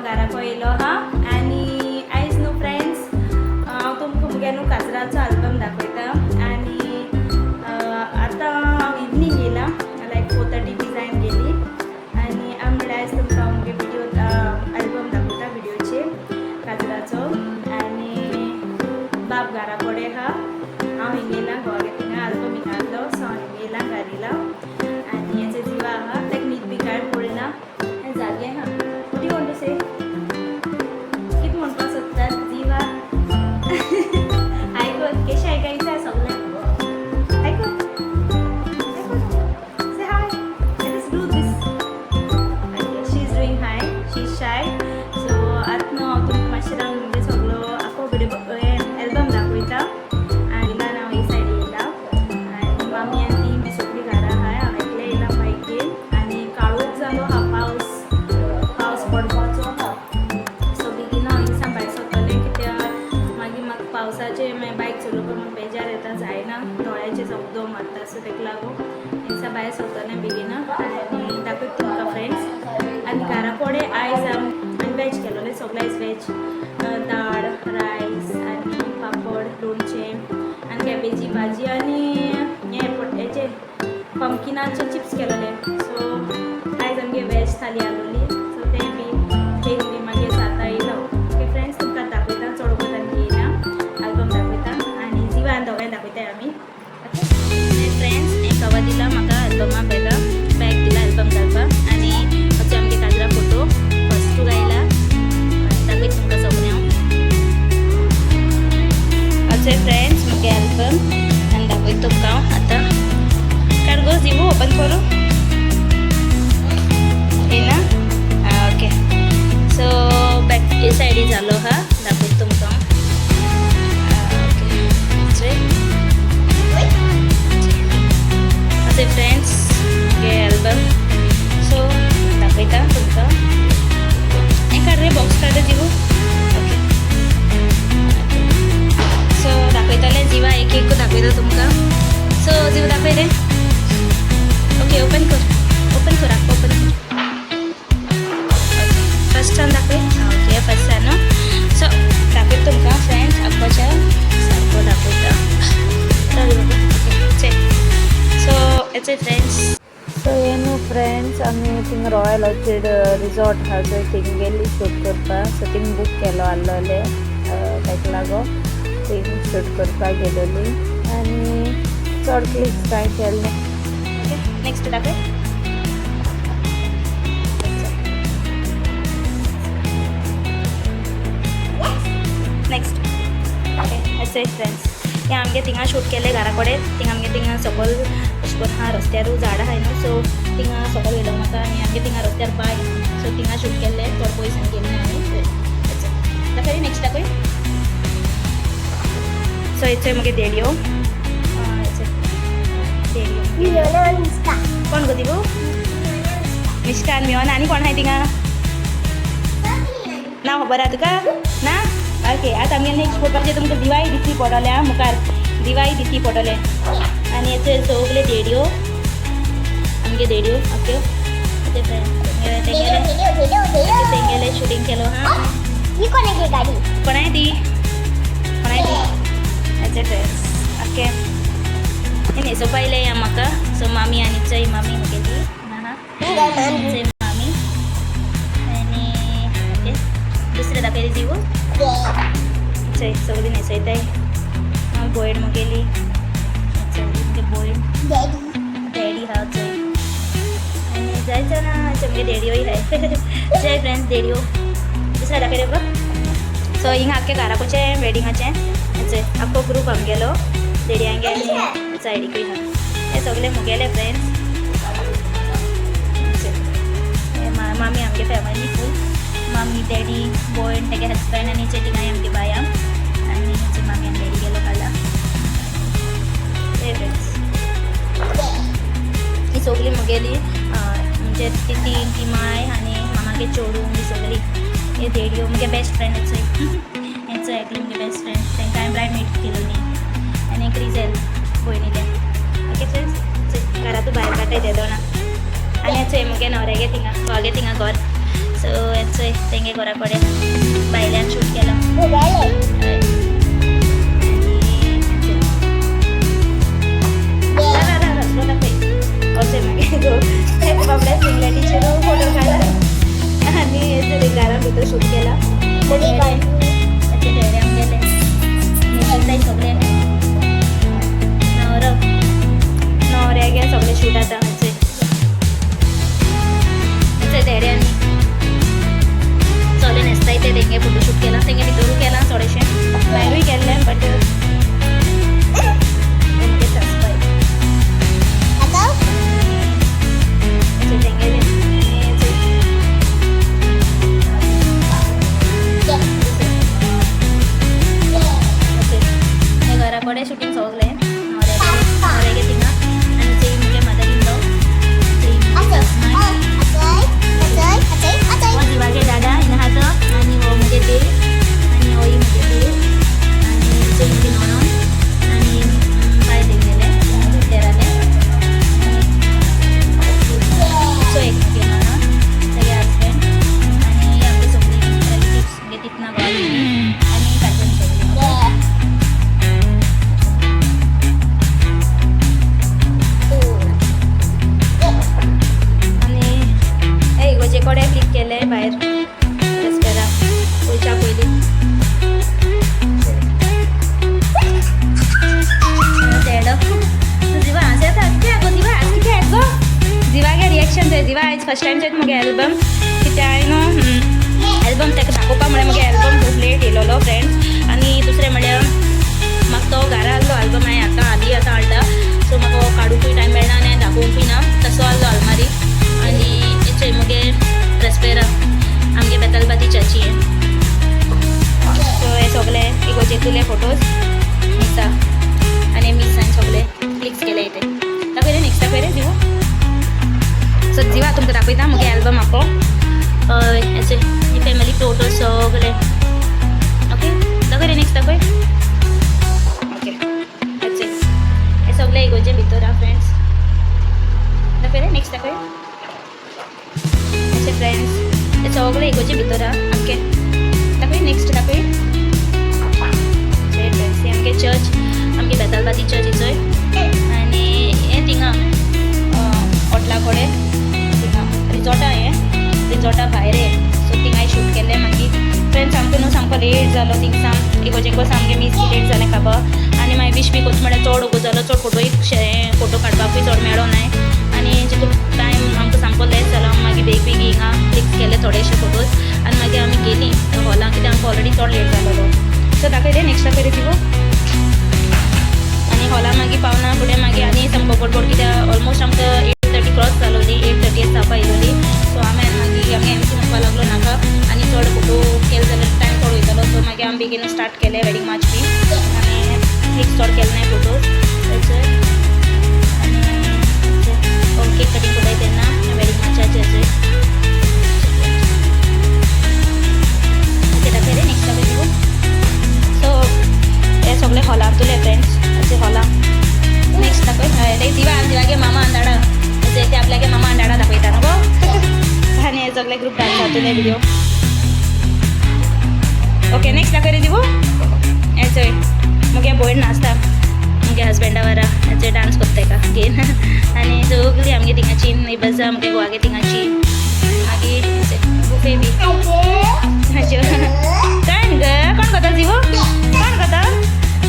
घराक येयलो हा आणि आयज न्हू फ्रेंड्स हांव तुमकां मुगे न्हू काजराचो आल्बम दाखयता आणि आतां हांव इवनिंग येयला लायक 4:30 बी जायन गेली आणि हांव म्हणल्यार आयज तुमकां मुगे व्हिडिओ आल्बम दाखयता व्हिडिओचेर काजराचो आणि बाप घरा कडेन हा हांव हिंग येयला घोवागे थिंगा आल्बम हिंगा आहलो सो हांव हिंग येयला गाडीला आणि हेचे जिवा आहा ताका न्हीद बी कांय पडना हें जागे हा कितें म्हणटा से कितें म्हणपाक सोदता जिवा आयकून कशें आयकायचें सगळें आयकून say hi let's do this okay she is doing hi she is shy so आतां न्हू हांव तुमकां मातशें रावन म्हणजे सगळो आख्खो व्हिडिओ एल्बम दाखयता आनी ल्हान हांव ही सायडी येयला आनी मामी आनी ती बी सगळीं घरा आहाय हांव एकलें येयला बायकेन आनी काळोख जालो हा पावस पडपाचो हा सो बेगीन हांव हिंगसान भायर सरतलें कित्याक मागीर म्हाका पावसाचें मागीर बायक चलोवपाक म्हाका बेजार येता जायना दोळ्याचेर उदक मारता सो तेका लागून हिंगसान भायर सरतलें बेगीन आनी दाखयता तुमकां फ्रेंड्स आनी घरा कडेन आयज हांवें वॅज केलोलें सगळें आयज वॅज दाळ रायस आनी पापड लोणचें आनी कॅबेजी भाजी आनी हेचे पंपकिनाचे चिप्स केलोले सो आयज आमगे वॅज थाली आसलोली सो तें बी तेच बी मागीर जाता येयलो ओके फ्रेंड्स तुमकां दाखयता चड वगत आनी येयना आल्बम दाखयता आनी जिवान दोगांय दाखयताय आमी ओके फ्रेंड्स हें कवर दिला म्हाका आल्बमा बॅग दिला आल्बम घालपाक आनी अशें आमगे काजरा फोटो फर्स्ट टू गायला दाखयता तुमकां सगळें हांव अशें फ्रेंड्स मुगे आल्बम आनी दाखयता तुमकां हांव आतां काड गो जिवू ओपन करूं येना ओके सो बॅक हे सायडी जालो हा दाखयता तुमकां ओके अशें फ्रेंड्स मुगे एल्बम सो दाखयता तुमकां हें काड रे बॉक्स काड जिवू ओके सो दाखयतलें जिवा एक एक दाखयता तुमकां सो जिवू दाखय रे ओके ओपन कर आख्खो ओपन कर फर्स्टान दाखय ओके फर्स्टान सो दाखयता तुमकां फ्रेंड्स आख्खोच्या सारको दाखयता चल बाबा ओके चल सो हेचे फ्रेंड्स सो हे न्हू फ्रेंड्स आमी थिंग रॉयल ऑर्चिड रिसॉर्ट आहा थंय थिंग गेली शूट करपाक सो थिंग बूक केलो आसलोले ताका लागून थिंग शूट करपाक गेलोली आनी चड क्लिप्स कांय केले ओके नेक्स्ट दाखय नेक्स्ट ओके अशें फ्रेंड्स हें आमगे थिंगा शूट केलें घरा कडेन थिंग आमगे थिंगा सकयल अशें करून आहा रस्त्यारू झाडां आहाय न्हू सो थिंगा सकयल गेलो म्हाका आनी आमगे थिंगा रस्त्यार बाय सो थिंगा शूट केल्लें चड पयसान गेलीं आमी दाखय नेक्स्ट दाखय सो हेचो मुगे देडयो कोण गो दिवू मिष्टान मिळोन आनी कोण आहाय थिंगा ना खबर आहा तुका ना ओके आतां आमगे नेक्स्ट फोटोचेर तुमकां दिवाळी दिसली पडटलें आं मुखार दिवाळी दिसली पडटलें आनी हेचेर सगळे देडयो आमगे देडयो ओके तेंगेले शूटिंग केलो हां कोणाय ती हेचे फ्रेंड्स ओके न्हेसो पायले या म्हाका सो मामी आनी चय मामी मुगेली चय मामी आनी ओके दुसरें दाखयली जिवू चय सगळीं न्हेसयताय भयण मुगेली चय भयण डॅडी हा चय आनी जायचं ना मुगे देडयोय हाय जय फ्रेंड्स देडयो दुसरें दाखयलें बघ सो हिंगा आख्खे घराकोचें वेडिंगाचें चय आख्खो ग्रूप आमगेलो देडयांगे आनी सायडीकूय हा हे सगळे मुगेले फ्रेंड्स मामी आमगे फॅमिली फूल मामी डॅडी भयण तेगे हजबंड आनी थिंगाय आमगे बाया आनी मामी आनी डॅडी गेलो खाला हे फ्रेंड्स ही सगळी मुगेली म्हणजे ती माय आनी मामागे चोडू बी सगळी हे देडयो मुगे बेस्ट फ्रेंड हेचो एकली मुगे बेस्ट फ्रेंड तांकां हांवें ब्रायड मेट केलोली आनी क्रिजेल भयणीले ओके फ्रेंड्स घरातूं भायर काटाय ते दोना आनी हेचो मुगे न्हवऱ्यागे थिंगा घोवागे थिंगा घर सो हेचो तेंगे आमगे घरा कडेन भायल्यान शूट केला अशें मागीर बाबड्या सिंगलेटीचेर फोटो काडला आनी घरा भितर शूट केला डेडे आमगेले निकिताय सगळे न्हवऱ्यागे सगळे शूट आतां डेड्यांनी चले न्हेसताय ते तेंगे फोटोशूट केला तेंगे भितरूय केला थोडेशें भायरूय केल्लें बट तेंगे सासपाय तेंगेले घरा कडेन शूटिंग सगलें न्हवऱ्यागे थिंगा आनी ते मुगे मदर इन लॉ जिवागे दादा इन हात आनी हो मुगे ते आनी होई मुगे ते आनी चेंजी म्हणून आनी बाय तेंगेले तेराले सो एक मुगे म्हणून तेगे हजबंड आनी आमगे सगळी रिलेटिव्स मुगे तितना गोल आनी काजन सगळी जे कडेन क्लिक केले भायर रस्त्यारा वयच्या पयलीं जिवा हांस येता कित्याक गो जिवा हांस कित्याक गो जिवागे रिएक्शन थंय जिवा आयज फर्स्ट टायम चेत मुगे एल्बम कित्याक हांवें एल्बम ताका दाखोवपा म्हळ्यार मुगे एल्बम खूब लेट येयलोलो फ्रेंड्स आनी दुसरें म्हळ्यार म्हाका तो घरा आहलो एल्बम हांवें आतां हाडला सो म्हाका काडूंकूय टायम मेळना आनी दाखोवंकूय ना तसो आहलो आलमारी आनी मुगे रस्पेरा आमगे बेतालबाती चाची सो हे सगळे इगोचे तुले फोटोज मिसा आनी मिसान सगळे क्लिक्स केले इथे दाखय रे नेक्स्ट दाखय रे जिवा सो जिवा तुमकां दाखयता मुगे एल्बम आको हेचे फॅमिली फोटोज सगळे ओके दाखय रे नेक्स्ट दाखय ओके हेचे हे सगळे इगोचे भितर आहा फ्रेंड्स दाखय रे नेक्स्ट दाखय फ्रेंड्स हे सगळे इगोचे भितर आमगे दाखय नेक्स्ट दाखय फ्रेंड्स हे आमगे चर्च आमगे बेतालबाती चर्च इचोय आनी हे थिंगा हॉटला कडेन थिंगा रिजॉर्टा हे रिजॉर्टा भायर सो थिंगा हांवें शूट केलें मागीर फ्रेंड्स आमकां न्हू सामको लेट जालो थिंगसा इगोजेको सामकें मीस लेट जालें खाबा आनी मागीर विश बी कोच म्हळ्यार चड ओगो जालो चड फोटो काडपाकूय चड मेळो नाय आनी जितून टायम आमकां सामको लेस जालो मागीर बेग हिंगा क्लिक्स केले थोडेशे फोटोज आनी मागीर आमी गेलीं हॉलां कित्याक आमकां ऑलरेडी चड लेट जालोलो सो दाखय रे नेक्स्ट दाखय रे तिगो आनी हॉलां मागीर पावना फुडें मागीर आनी सामको गडबड कित्याक ऑलमोस्ट आमकां 8:30 क्रॉस जालोली 8:30 जावपा येयलोली सो हांवें मागीर आमगे एमसी म्हणपा लागलो नाका आनी चड फोटो केले जाल्यार टायम चड वयतलो सो मागीर आमी बेगीन स्टार्ट केलें वेडिंग मार्च बी आनी क्लिक्स चड केले नाय फोटोज थंयसर आनी केक कटींग कोताय तेन्ना वेडिंग मार्चाचे अशें दाखय रे नेक्स्ट दाखय तुका सो हे सगळे हॉलांतुले फ्रेंड्स अशें हॉलां नेक्स्ट दाखय ते जिवागे मामा अंदाडा अशें ते आपल्यागे मामा अंदाडा दाखयता न्हू गो आनी हे सगळे ग्रूप डान्स जातले व्हिडिओ ओके नेक्स्ट दाखय रे जिवो हे चोय मुगे भयण नाचता मुगे हजबंडा वरा हेचे डान्स कोत्ता तेका घेन आनी सगळीं आमगे थिंगाची नेबर्स आमगे गोवागे थिंगाची मागीर बुफे बी कोण ग कोण कोता जिवो कोण कोता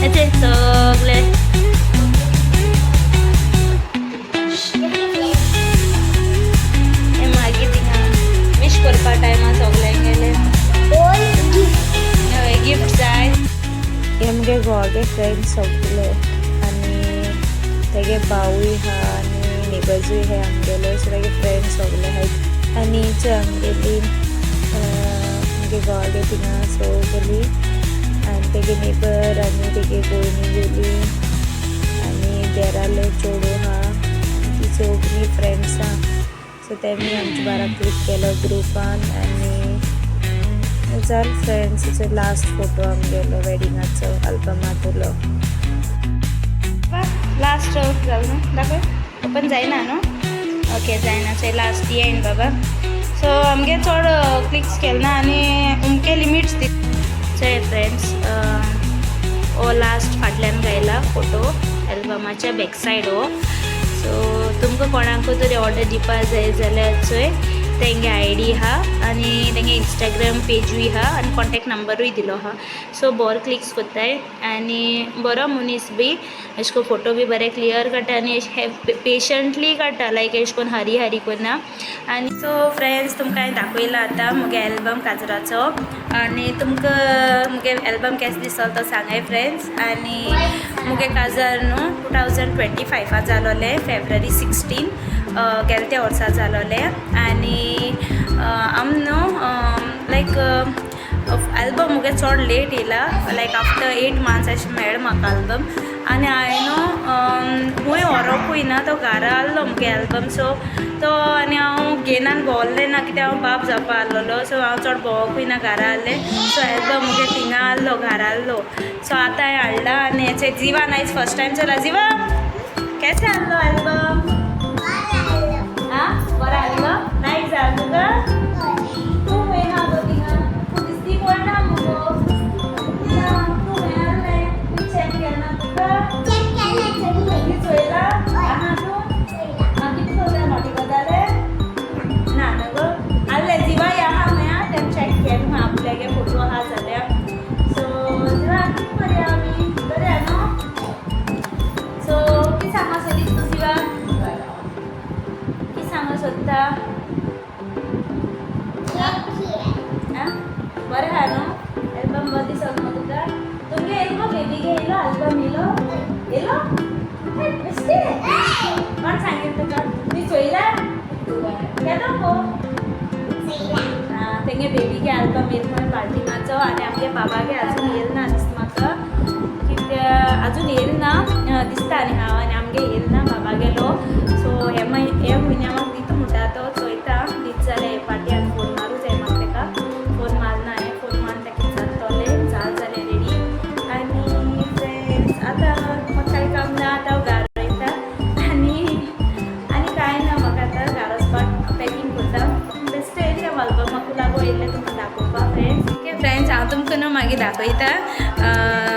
हेचे सगळे मागीर थिंगा विश करपा टायमार सगळे गेले गिफ्ट जाय हे आमगे गोवागे फ्रेंड्स सगळे आनी तेगे भावूय हा आनी नेबर्सूय हे आमगेले सगळे फ्रेंड्स सगळे आहात आनी जे आमगेली आमगे गोवागे थिंगा सगळी आनी तेगे नेबर आनी तेगे भयणी गेली आनी देराले चेडू हा ती सगळीं फ्रेंड्स हा सो तेमी आमच्या बारा क्लिक केलो ग्रुपान आनी जाल फ्रेंड्स लास्ट फोटो आमगेलो वेडिंगाचो अल्बमांतलो लास्ट जाल न्हू दाखय ओपन जायना न्हू ओके जायना सो लास्ट दी एंड बाबा सो आमगे चड क्लिक्स केले ना आनी उमके लिमिट्स दी चोय फ्रेंड्स ओ लास्ट फाटल्यान घायला फोटो एल्बमाच्या बॅक सायड हो सो तुमकां कोणाकूय तरी ऑर्डर दिवपा जाय जाल्यार चोय तेंगे आयडी हा आनी तेंगे इंस्टाग्राम पेजूय हा आनी कॉन्टेक्ट नंबरूय दिलो हा सो बोर क्लिक्स कोत्ताय आनी बरो मनीस बी एशको फोटो बी बरे क्लियर काडटा आनी पेशंटली काडटा लायक एश कोन हरी हरी कोन्ना आनी सो फ्रेंड्स तुमकां हांवें दाखयला आतां मुगे एल्बम काजराचो आनी तुमकां मुगे एल्बम केस दिसलो तो सांगाय फ्रेंड्स आनी मुगे काजार न्हू 2025 जालोले फेब्रुवारी 16 गेल्या वर्सा जालोले आनी आम न्हू लायक एल्बम मुगे चड लेट येयला लायक आफ्टर 8 months अशें मेळ्ळें म्हाका एल्बम आनी हांवें न्हू खूंय व्हरोकूय ना तो घरा आहलो मुगे एल्बम सो तो आनी हांव घेनान भोंवलें ना कित्याक हांव बाप जावपा आहलोलो सो हांव चड भोंवकूय ना घरा आहलें सो एल्बम मुगे थिंगा आहलो घरा आहलो सो आतां हांवें हाडला आनी हेचे जिवा नायज फर्स्ट टायम चला जिवा केसे आहलो एल्बम हाँ बरा आहलो नायक जाल तुका तूं खंय हा गो थिंगा तूं दिसती पडना मुगो तूं खंय आहलें तूं चॅक केन्ना तुका कितें चोयला आहा तूं कितें चोयला नोटी गजाले ना न्हू गो आहले जिवाय आहा खंय हा तें चॅक केल खंय आपल्यागे फोटो आहा जाल्यार सो जिवा कितें करया आमी बरें न्हू सो कितें सांगो सोदीत तूं जिवा कितें सांगो सोदता बरें आहा न्हू एल्बम बरो दिसलो न्हू तुका तुमगे येयलो बेबीगे येयलो एल्बम येयलो बेश्टे कोण सांगीत तुका ती चोयला केदो गो तेंगे बेबीगे एल्बम येयलो खंय पार्टिनाचो आनी आमगे बाबागे आजून येयलो ना दिसता म्हाका कित्याक आजून येयलो ना दिसता आनी हांव आनी आमगे येयलो ना बाबागेलो सो हे म्हयन्या म्हाका दिता म्हणटा तो चोयता दीत जाल्यार हे पार्टी आनी फोन मारूं जाय म्हाका तेका फोन मारना हांवें फोन मारून तेका जातोलें जाल जालें रेडी आनी फ्रेंड्स आतां म्हाका कांय काम ना आतां हांव घरा वयता आनी कांय ना म्हाका आतां घरा वचपाक पॅकींग करता बेश्टे येयले एल्बमाकू लागून येयल्ले तुमकां दाखोवपा फ्रेंड्स ओके फ्रेंड्स हांव तुमकां न्हू मागीर दाखयता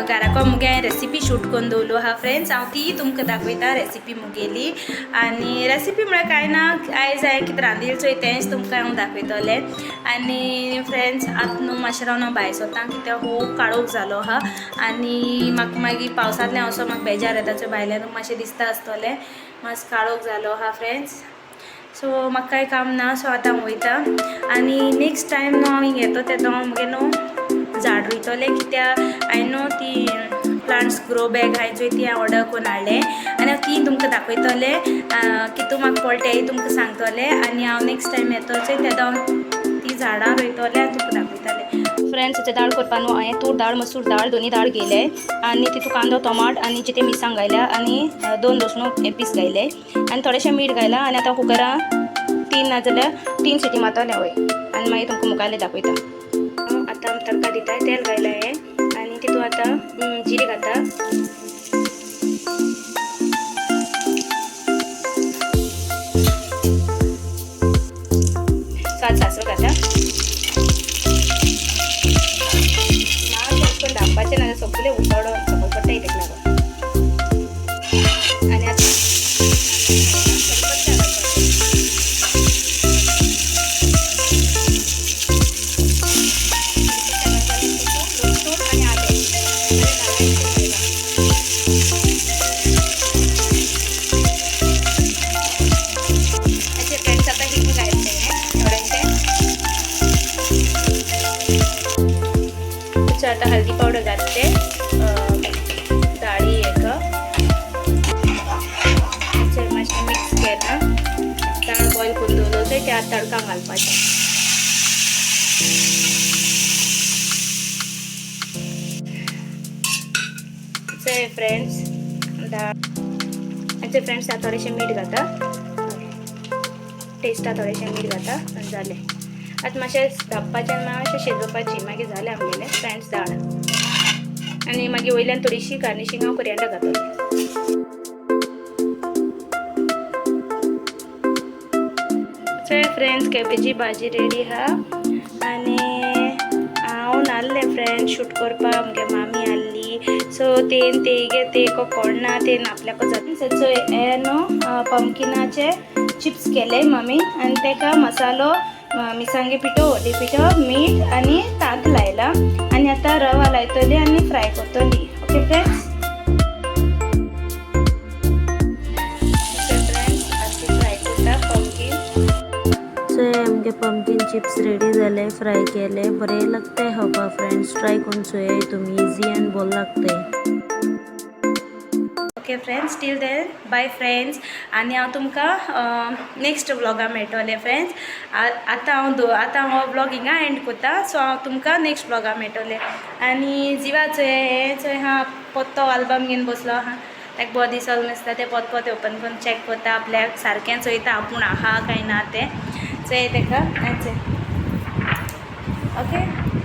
घराको मुगे हांवें रेसिपी शूट करून दवरलो हा फ्रेंड्स हांव ती तुमकां दाखयता रेसिपी मुगेली आनी रेसिपी म्हळ्यार कांय ना आयज हांवें कितें रांदिल्लें चोय तेंच तुमकां हांव दाखयतलें आनी फ्रेंड्स आतां न्हू मातशें रावन हांव भायर सरता कित्याक खूब काळोख जालो हा आनी म्हाका मागीर पावसांतल्यान वचोन म्हाका बेजार येता सो भायल्यान मातशें दिसता आसतलें मातसो काळोख जालो हा फ्रेंड्स सो म्हाका कांय काम ना सो आतां हांव वयता आनी नेक्स्ट टायम न्हू हांव हिंग येतो तेन्ना हांव मुगे न्हू झाड रोयतलें कित्याक हांवें न्हू ती प्लांट्स ग्रो बॅग हांवें चोय ती हांवें ऑर्डर करून हाडलें आनी हांव ती तुमकां दाखयतलें कितू म्हाका पडटा तें तुमकां सांगतलें आनी हांव नेक्स्ट टायम येतो चोय तेन्ना हांव ती झाडां रोयतलें आनी तुमकां दाखयतलें फ्रेंड्स हेचें दाळ करपा न्हू हांवें तूर दाळ मसूर दाळ दोनी दाळ घायले आनी तितून कांदो टोमाट आनी चिटे मिरसांग घायल्या आनी 2 लसूण पीस घायले आनी थोडेशें मीठ घायलां आनी आतां कुकरान 3 नाजाल्यार 3 सिटी मारतलें वय आनी मागीर तुमकां मुखारलें दाखयता आतां तडका दिता तेल घायलां हें आनी तितून आतां जिरें घालता सासरो घालता मातशें धांपपाचें ना सगळें उकडो सकयल पडटा तेका लागून आनी आतां आता हल्दी पावडर घालते डाळी एक मातशें मिक्स केला दाळ बॉयल करून दवरलो त्या तडका घालपाचें फ्रेंड्स फ्रेंड्स थोडेशें मीठ घालता टेस्टा थोडेशें मीठ घालता आनी जालें आतां मातशें धांपपाचें आनी मातशें शिजोवपाची मागीर जालें आमगेलें फ्रेंड्स दाळ आनी मागीर वयल्यान थोडीशी गार्निशींग हांव कोरिएंडर घातलें सो फ्रेंड्स केबेजी भाजी रेडी हा आनी हांव नासलें फ्रेंड्स शूट करपाक आमगे मामी आसली सो तेन तेगे ते कोणना तेन आपल्याक जाता सो हे न्हू पंपकिनाचे चिप्स केले मम्मी आनी तेका मसालो मिरसांगे पिठो हळदी पिठो मीठ आनी तांत लायला आनी आतां रवा लायतली आनी फ्राय करतली ओके फ्रेंड्स आमगे पंपकिन चिप्स रेडी जाले फ्राय केले बरे लागते खावपा फ्रेंड्स ट्राय करून चोया तुम्ही इजी एंड बोल लागते okay friends till then bye friends आनी हांव तुमकां नेक्स्ट व्लॉगा मेळटलें फ्रेंड्स आतां हांव व्लॉग हिंगा एंड कोत्ता सो हांव तुमकां नेक्स्ट व्लॉगा मेळटलें आनी जिवा चोय हा पत्तो आल्बम घेवन बसलो हा ताका बरो दिसलो नासता ते पोत ओपन करून चॅक करता आपल्याक सारकें चोयता आपूण आहा काय ना तें चोय ताका ओके